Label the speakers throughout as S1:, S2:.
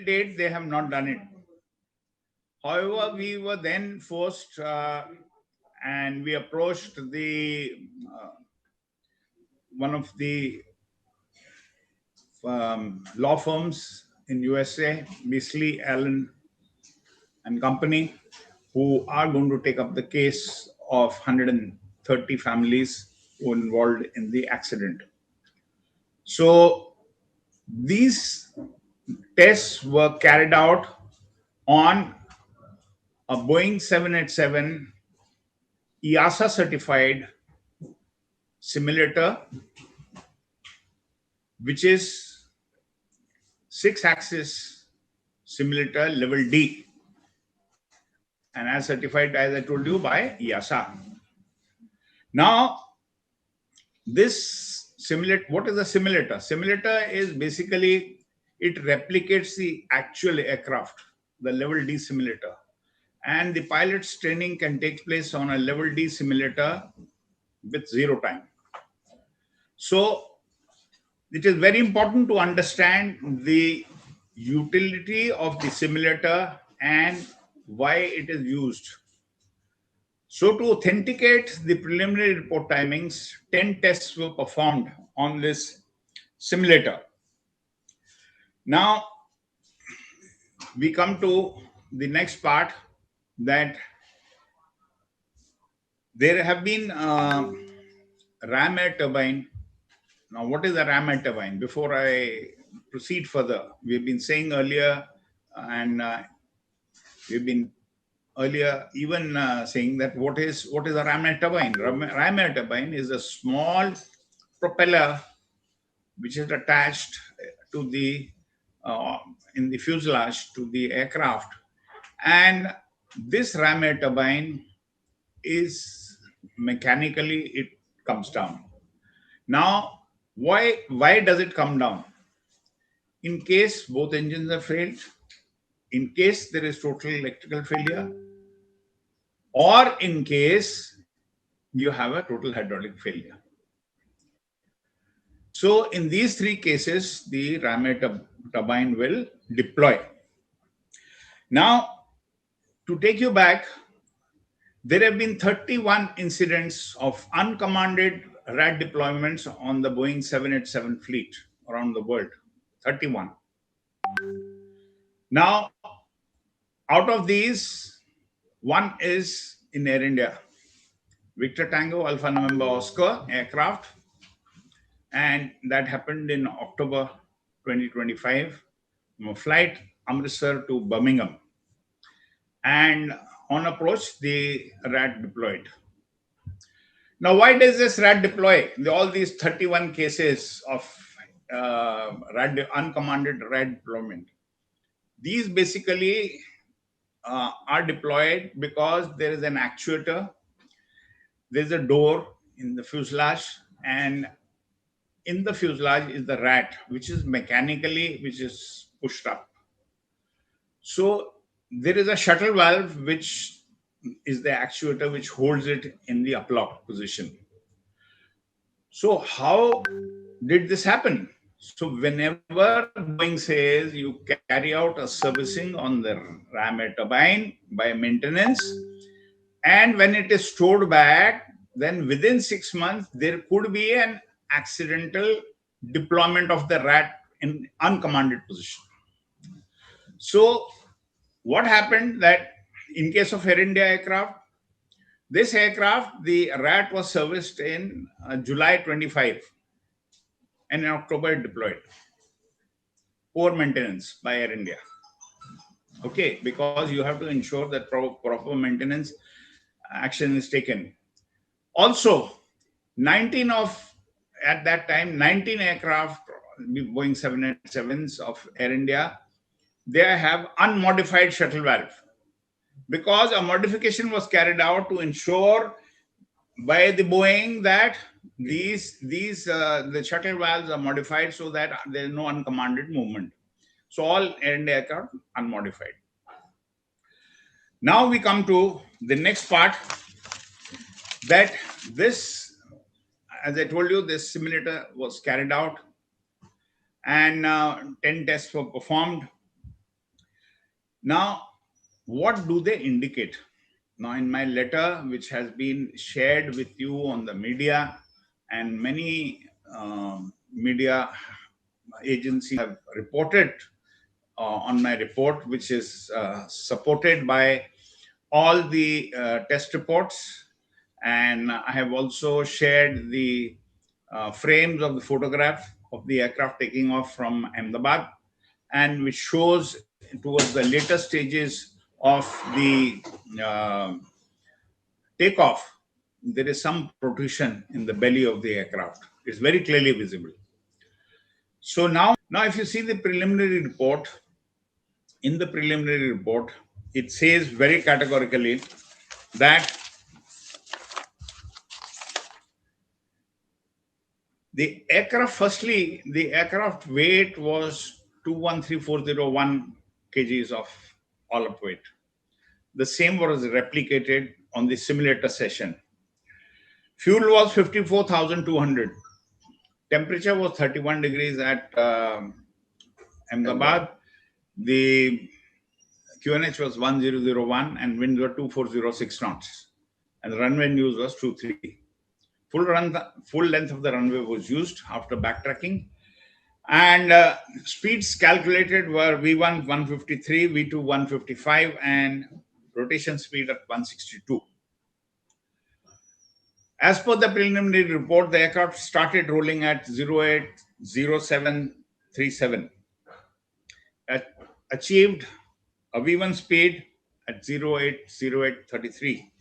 S1: date, they have not done it. However, we were then forced and we approached the one of the law firms in USA, Beasley, Allen and Company, who are going to take up the case of 130 families who were involved in the accident. So these tests were carried out on a Boeing 787 EASA certified simulator, which is 6-axis simulator level D, and as certified, as I told you, by EASA. Now, this simulator, what is a simulator? Simulator is basically, it replicates the actual aircraft, the level D simulator. And the pilot's training can take place on a level D simulator with 0 time. So it is very important to understand the utility of the simulator and why it is used. So to authenticate the preliminary report timings, 10 tests were performed on this simulator. Now we come to the next part, that there have been ram air turbine. Now, what is a ram air turbine? Before I proceed further, we've been saying earlier, and we've been earlier even saying that what is a ram air turbine? Ram air turbine is a small propeller which is attached to the in the fuselage to the aircraft, and this ram air turbine is mechanically, it comes down. Now, why does it come down? In case both engines are failed, in case there is total electrical failure, or in case you have a total hydraulic failure. So in these 3 cases, the ram air turbine will deploy. Now, to take you back, there have been 31 incidents of uncommanded RAD deployments on the Boeing 787 fleet around the world. 31. Now, out of these, 1 is in Air India, Victor Tango Alpha November Oscar aircraft, and that happened in October 2025, flight Amritsar to Birmingham. And on approach, the RAD deployed. Now, why does this RAD deploy? All these 31 cases of uncommanded RAD deployment. These basically are deployed because there is an actuator, there's a door in the fuselage, and in the fuselage is the RAD, which is pushed up. So there is a shuttle valve, which is the actuator which holds it in the uplock position. So how did this happen? So whenever Boeing says you carry out a servicing on the ram air turbine by maintenance, and when it is stored back, then within 6 months, there could be an accidental deployment of the RAD in uncommanded position. So what happened that in case of Air India aircraft, this aircraft, the RAT was serviced in July 25, and in October it deployed. Poor maintenance by Air India. Okay, because you have to ensure that proper maintenance action is taken. Also, 19 aircraft, Boeing 787s of Air India, they have unmodified shuttle valve, because a modification was carried out to ensure by the Boeing that the shuttle valves are modified so that there is no uncommanded movement. So all Air India aircraft unmodified. Now we come to the next part, that this, as I told you, this simulator was carried out and 10 tests were performed. Now, what do they indicate? Now, in my letter, which has been shared with you on the media, and many media agencies have reported on my report, which is supported by all the test reports. And I have also shared the frames of the photograph of the aircraft taking off from Ahmedabad, and which shows towards the later stages of the uh, takeoff, there is some protrusion in the belly of the aircraft. It's very clearly visible. So now if you see the preliminary report, in the preliminary report, it says very categorically that the aircraft weight was 213401 kgs of all up weight. The same was replicated on the simulator session. Fuel was 54,200. Temperature was 31 degrees at Ahmedabad. The QNH was 1001 and winds were 2406 knots. And the runway news was 23. Full length of the runway was used after backtracking. And speeds calculated were V1 153, V2 155, and rotation speed at 162. As per the preliminary report, the aircraft started rolling at 080737, achieved a V1 speed at 080833.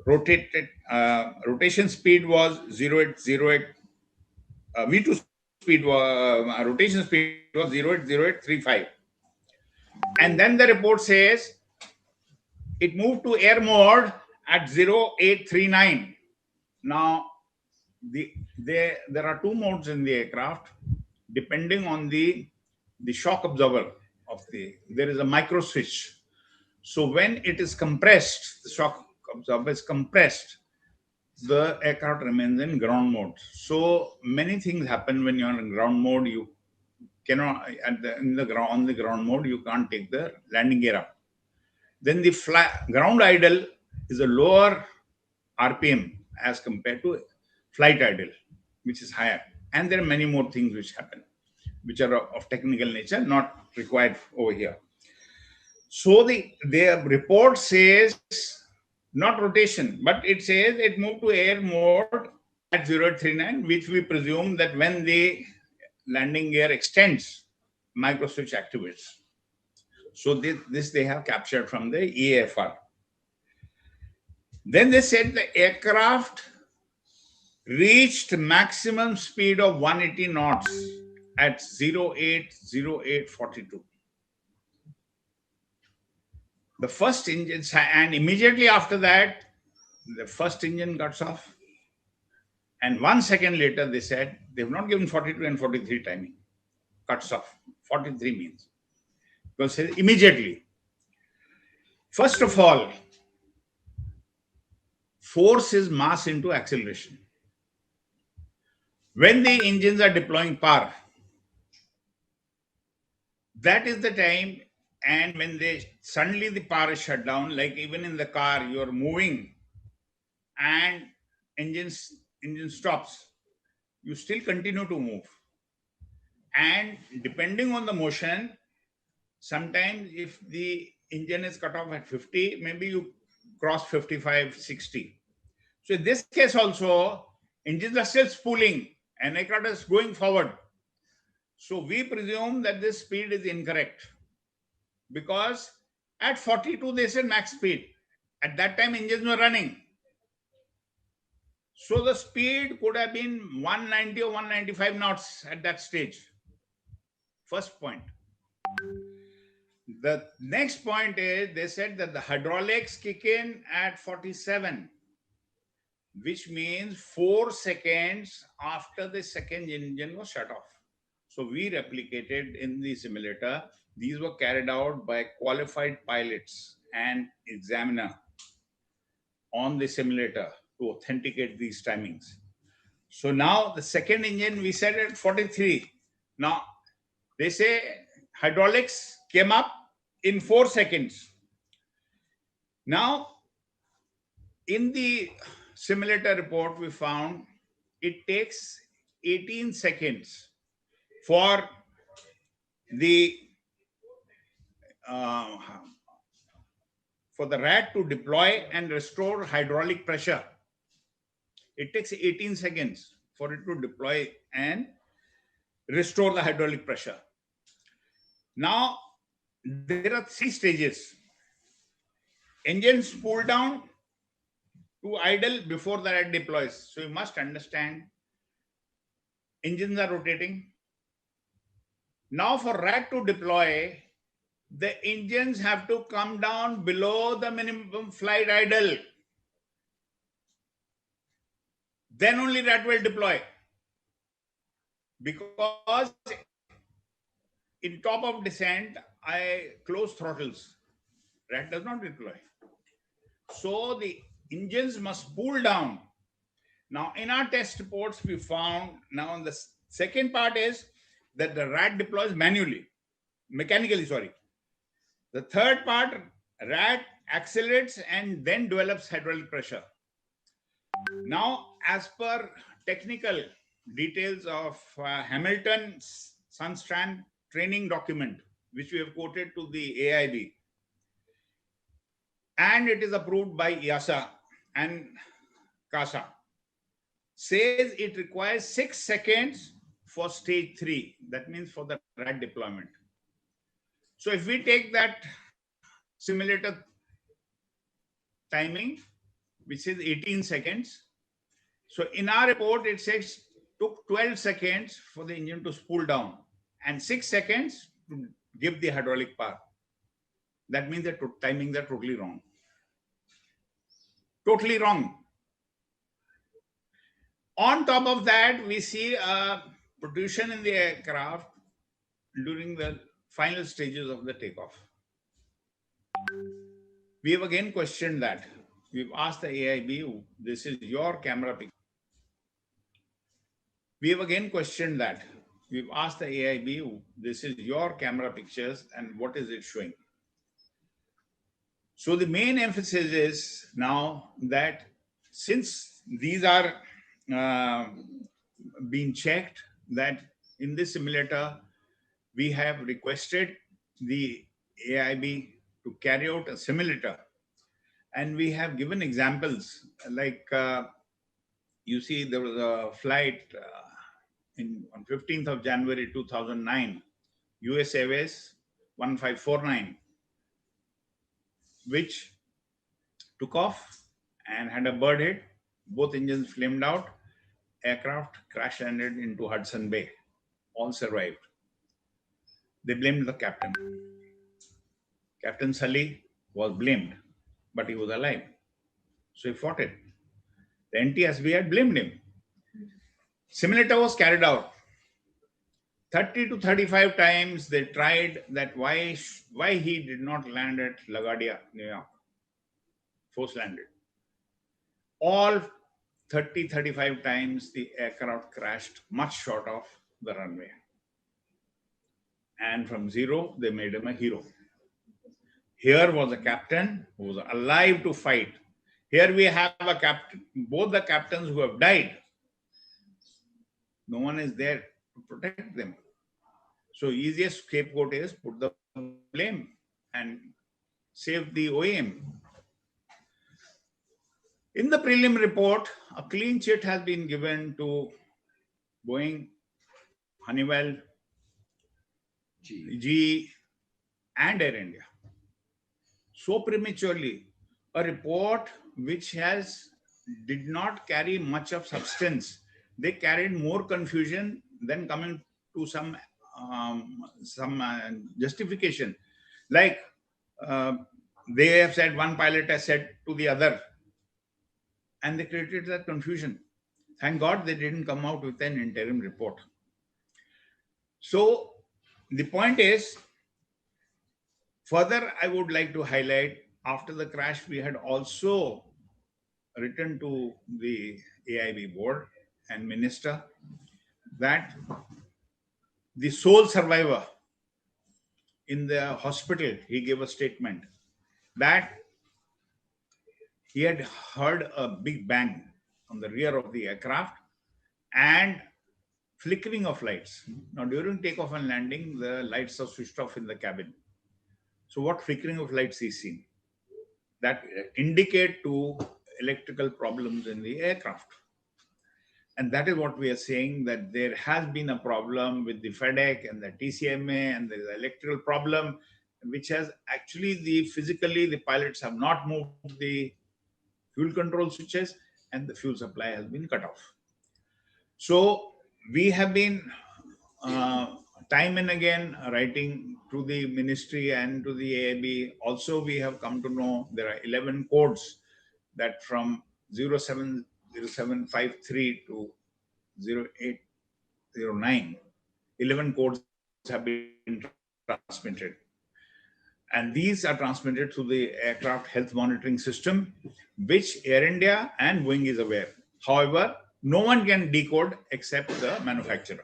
S1: Rotation speed was 0808. V2 speed was rotation speed was 080835. And then the report says it moved to air mode at 0839. Now, there are two modes in the aircraft depending on the shock absorber there is a micro switch. So when it is compressed, the shock absorber is compressed, the aircraft remains in ground mode. So many things happen when you're in ground mode. You cannot on the ground mode you can't take the landing gear up. Then the ground idle is a lower RPM as compared to flight idle, which is higher. And there are many more things which happen, which are of technical nature, not required over here. So the report says not rotation, but it says it moved to air mode at 0839, which we presume that when the landing gear extends, micro switch activates. So this they have captured from the EAFR. Then they said the aircraft reached maximum speed of 180 knots at 080842. The first engine, and immediately after that, the first engine cuts off. And 1 second later, they said they've not given 42 and 43 timing. Cuts off. 43 means. Because immediately. First of all, force is mass into acceleration. When the engines are deploying power, that is the time, and when suddenly the power is shut down, like even in the car, you're moving and engine stops, you still continue to move. And depending on the motion, sometimes if the engine is cut off at 50, maybe you cross 55, 60. So in this case also, engines are still spooling and aircraft is going forward. So we presume that this speed is incorrect because at 42 they said max speed. At that time engines were running. So the speed could have been 190 or 195 knots at that stage. First point. The next point is they said that the hydraulics kick in at 47, which means 4 seconds after the second engine was shut off. So we replicated in the simulator. These were carried out by qualified pilots and examiner on the simulator to authenticate these timings. So now the second engine we set at 43. Now they say hydraulics came up in 4 seconds. Now, in the simulator report, we found it takes 18 seconds for the uh, rat to deploy and restore hydraulic pressure. It takes 18 seconds for it to deploy and restore the hydraulic pressure. Now, there are 3 stages. Engines pull down to idle before the rat deploys. So you must understand, engines are rotating. Now for rat to deploy, the engines have to come down below the minimum flight idle. Then only rat will deploy. Because in top of descent, I close throttles. Rat does not deploy. So the engines must pull down. Now in our test reports, we found, now the second part is that the rat deploys mechanically, sorry. The third part, rat accelerates and then develops hydraulic pressure. Now, as per technical details of Hamilton Sundstrand training document, which we have quoted to the AAIB, and it is approved by EASA and CASA, says it requires 6 seconds for stage 3. That means for the rat deployment. So if we take that simulator timing, which is 18 seconds. So in our report, it says took 12 seconds for the engine to spool down and 6 seconds to give the hydraulic power. That means the timings are totally wrong. Totally wrong. On top of that, we see a protrusion in the aircraft during the final stages of the takeoff. We have again questioned that. We've asked the AAIB, this is your camera picture. We have again questioned that. We've asked the AAIB, this is your camera pictures and what is it showing? So the main emphasis is now that since these are being checked, that in this simulator, we have requested the AAIB to carry out a simulator. And we have given examples like, you see, there was a flight on 15th of January 2009, US Airways 1549, which took off and had a bird hit. Both engines flamed out. Aircraft crash landed into Hudson Bay. All survived. They blamed the captain. Captain Sully was blamed, but he was alive. So he fought it. The NTSB had blamed him. Simulator was carried out. 30 to 35 times they tried that why he did not land at LaGuardia, New York. Force landed. All 30, 35 times the aircraft crashed much short of the runway. And from zero, they made him a hero. Here was a captain who was alive to fight. Here we have a captain, both the captains who have died. No one is there to protect them. So easiest scapegoat is put the blame and save the OEM. In the prelim report, a clean sheet has been given to Boeing, Honeywell, GE, and Air India. So prematurely, a report which did not carry much of substance. They carried more confusion than coming to some justification. Like they have said, one pilot has said to the other, and they created that confusion. Thank God they didn't come out with an interim report. So the point is, further, I would like to highlight, after the crash, we had also written to the AAIB board and minister that the sole survivor in the hospital, he gave a statement that he had heard a big bang on the rear of the aircraft and flickering of lights. Now, during takeoff and landing, the lights are switched off in the cabin. So, what flickering of lights is seen? That indicate to electrical problems in the aircraft. And that is what we are saying, that there has been a problem with the FEDEC and the TCMA and the electrical problem, which has actually physically the pilots have not moved the fuel control switches and the fuel supply has been cut off. So we have been time and again writing to the ministry and to the AAIB. Also, we have come to know there are 11 codes that from 070753 to 0809, 11 codes have been transmitted. And these are transmitted through the aircraft health monitoring system, which Air India and Boeing is aware. However, no one can decode except the manufacturer.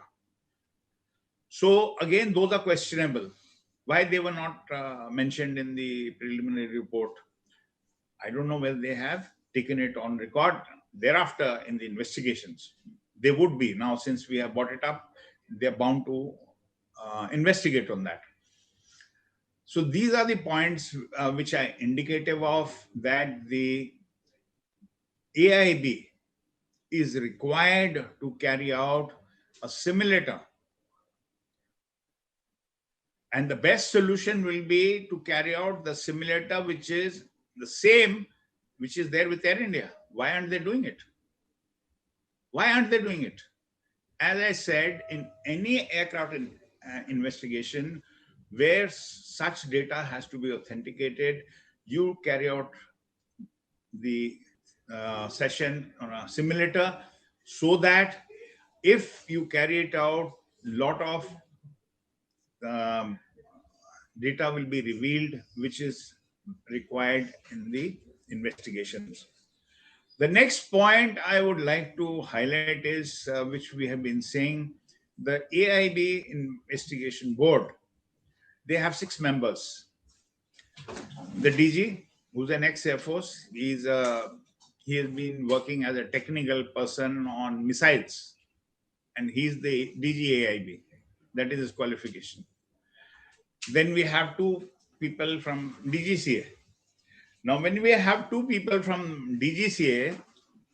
S1: So again, those are questionable. Why they were not mentioned in the preliminary report, I don't know whether they have taken it on record thereafter in the investigations. They would be now, since we have brought it up, they're bound to investigate on that. So these are the points which are indicative of that the AIB is required to carry out a simulator. And the best solution will be to carry out the simulator, which is the same, which is there with Air India. Why aren't they doing it? Why aren't they doing it? As I said, in any aircraft investigation where such data has to be authenticated, you carry out the session on a simulator so that if you carry it out, lot of data will be revealed, which is required in the investigations. The next point I would like to highlight is, which we have been saying, the AIB investigation board. They have 6 members. The DG, who's an ex-Air Force, he has been working as a technical person on missiles, and he's the DG AIB. That is his qualification. Then we have 2 people from DGCA. Now, when we have 2 people from DGCA,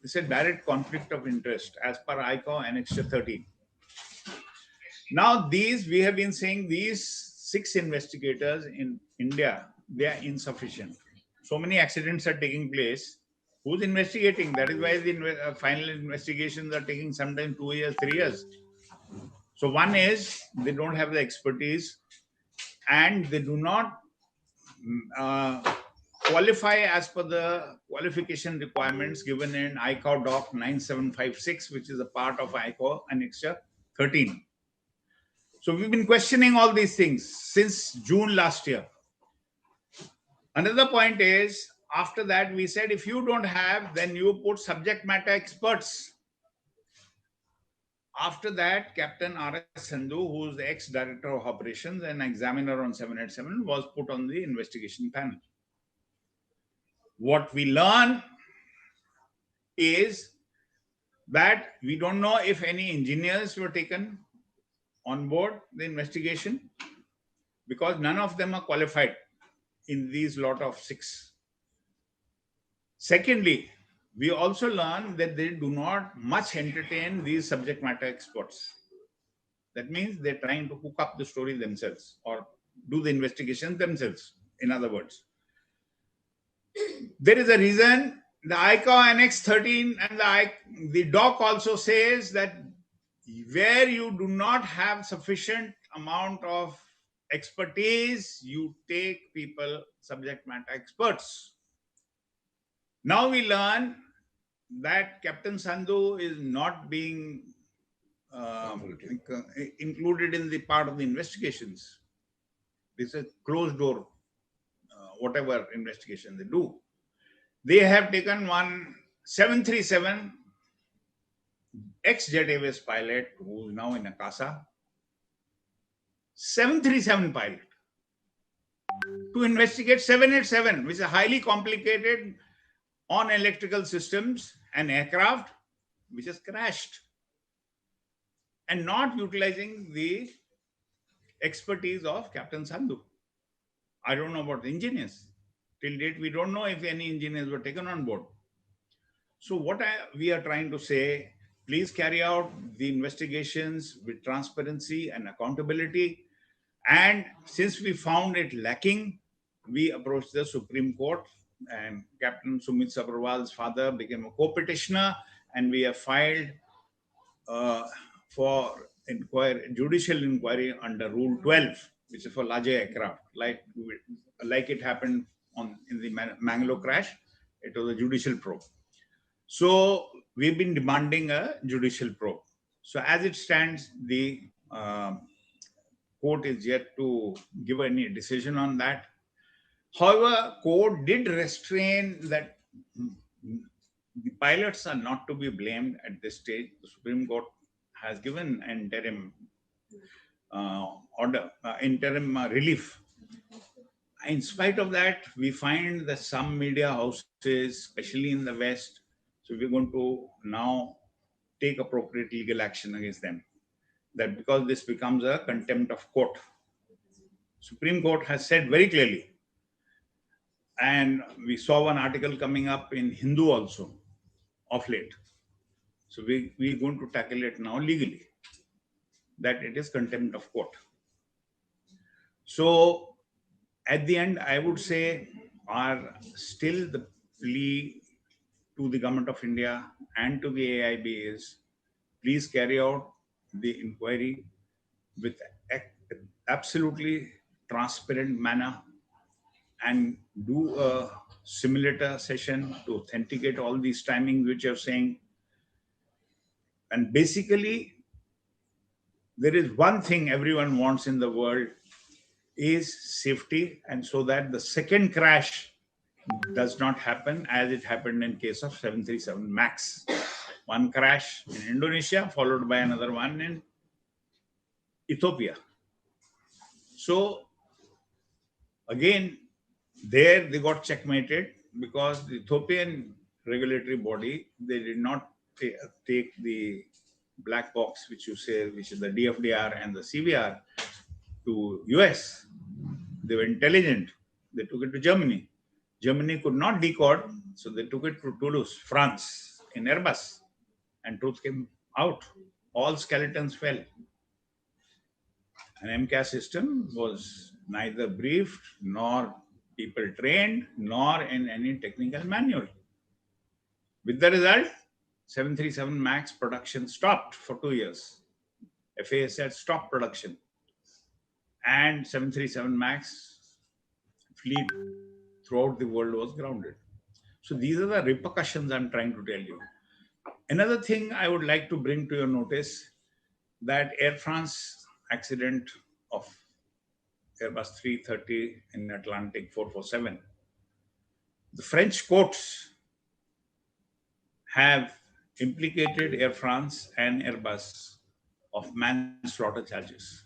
S1: it's a direct conflict of interest as per ICAO Annexure 13. Now, we have been saying these 6 investigators in India, they are insufficient. So many accidents are taking place. Who's investigating? That is why the final investigations are taking sometimes 2 years, 3 years. So one is they don't have the expertise and they do not qualify as per the qualification requirements given in ICAO Doc 9756, which is a part of ICAO Annexure 13. So we've been questioning all these things since June last year. Another point is, after that, we said if you don't have, then you put subject matter experts. After that, Captain R.S. Sandhu, who's the ex-director of operations and examiner on 787, was put on the investigation panel. What we learn is that we don't know if any engineers were taken on board the investigation, because none of them are qualified in these lot of 6. Secondly, we also learn that they do not much entertain these subject matter experts. That means they're trying to cook up the story themselves or do the investigation themselves, in other words. There is a reason. The ICAO Annex 13 and the doc also says that where you do not have sufficient amount of expertise, you take people, subject matter experts. Now we learn that Captain Sandhu is not being included in the part of the investigations. This is a closed door, whatever investigation they do. They have taken one 737 ex-Jet Airways pilot who is now in Akasa. 737 pilot. to investigate 787, which is highly complicated on electrical systems, an aircraft which has crashed, and not utilizing the expertise of Captain Sandhu. I don't know about the engineers. Till date, we don't know if any engineers were taken on board. So, we are trying to say, please carry out the investigations with transparency and accountability. And since we found it lacking, we approached the Supreme Court, and Captain Sumit Sabharwal's father became a co-petitioner, and we have filed uh, for judicial inquiry under Rule 12, which is for larger aircraft, like it happened in the Mangalore crash. It was a judicial probe. So we've been demanding a judicial probe. So as it stands, the court is yet to give any decision on that. However, court did restrain that the pilots are not to be blamed at this stage. The Supreme Court has given interim interim relief. In spite of that, we find that some media houses, especially in the West, so we're going to now take appropriate legal action against them. That because this becomes a contempt of court. Supreme Court has said very clearly, and we saw one article coming up in Hindu also of late. So we're going to tackle it now legally, that it is contempt of court. So at the end, I would say are still the plea to the government of India and to the AAIB is, please carry out the inquiry with absolutely transparent manner and do a simulator session to authenticate all these timings which you're saying. And basically, there is one thing everyone wants in the world is safety, and so that the second crash does not happen as it happened in case of 737 MAX. One crash in Indonesia followed by another one in Ethiopia. So again, there they got checkmated because the Ethiopian regulatory body, they did not take the black box, which you say, which is the DFDR and the CVR, to US. They were intelligent. They took it to Germany. Germany could not decode, so they took it to Toulouse, France, in Airbus, and truth came out. All skeletons fell. An MCAS system was neither briefed, nor people trained, nor in any technical manual. With the result, 737 MAX production stopped for 2 years. FAA said stop production. And 737 MAX fleet throughout the world was grounded. So these are the repercussions I'm trying to tell you. Another thing I would like to bring to your notice, that Air France accident of Airbus 330 in Atlantic 447. The French courts have implicated Air France and Airbus of manslaughter charges.